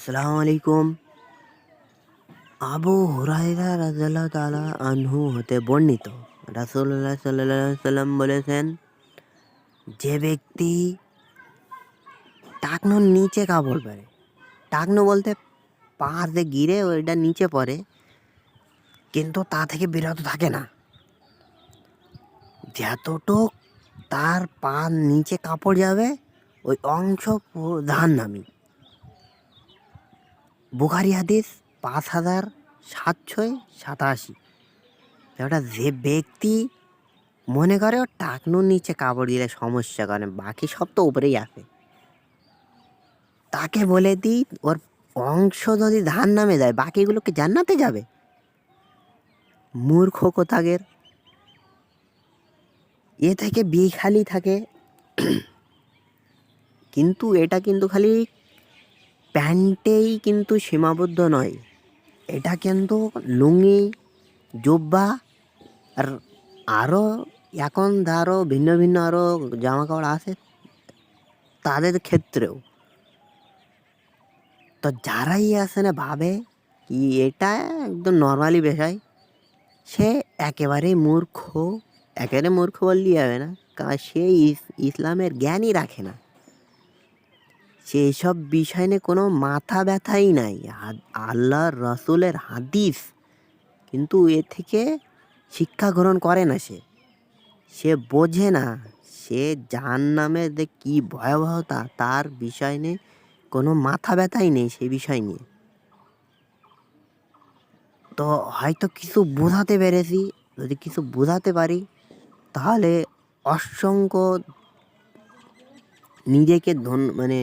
আসসালামু আলাইকুম। আবু হুরায়রা রাদিয়াল্লাহু তাআলা আনহু হতে বর্ণিত, রাসূলুল্লাহ সাল্লাল্লাহু আলাইহি ওয়াসাল্লাম বলেছেন, যে ব্যক্তি টাকনুর নিচে কাপড় পরে, টাকনু বলতে পা যে গিরে ওইটা নিচে পড়ে, কিন্তু তা থেকে বিরত থাকে না, যতটুক তার পা নিচে কাপড় যাবে ওই অংশ জাহান্নামী। বুখারী হাদিস 5787। ওটা যে ব্যক্তি মনে করে ওর টাকনুর নিচে কাপড় দিলে সমস্যা, কারণ বাকি সব তো উপরেই আছে, তাকে বলে দিই ওর অংশ যদি ধান নামে যায় বাকিগুলোকে জান্নাতে যাবে। মূর্খ কোথাকের, এ থেকে বিয়ে খালি থাকে। কিন্তু এটা কিন্তু খালি প্যান্টেই কিন্তু সীমাবদ্ধ নয়, এটা কিন্তু লুঙ্গি, জুব্বা, আর আরও এখন ধরো ভিন্ন ভিন্ন আরও জামা কাপড় আছে তাদের ক্ষেত্রেও। তো যারাই আছে না ভাবে কি এটা একদম নর্মালি বিষয়, সে একেবারেই মূর্খ। একেবারে মূর্খ বললেই হবে না, কারণ সে ইসলামের জ্ঞানই রাখে না, সে এইসব বিষয় নিয়ে কোনো মাথা ব্যথাই নাই। আল্লাহর রসুলের হাদিস কিন্তু এ থেকে শিক্ষা গ্রহণ করে না, সে সে বোঝে না, সে জাহান্নামের যে কী ভয়াবহতা তার বিষয় নিয়ে কোনো মাথা ব্যথাই নেই সেই বিষয় নিয়ে। তো হয়তো কিছু বোঝাতে পেরেছি, যদি কিছু বোঝাতে পারি তাহলে অসংখ্য নিজেকে মানে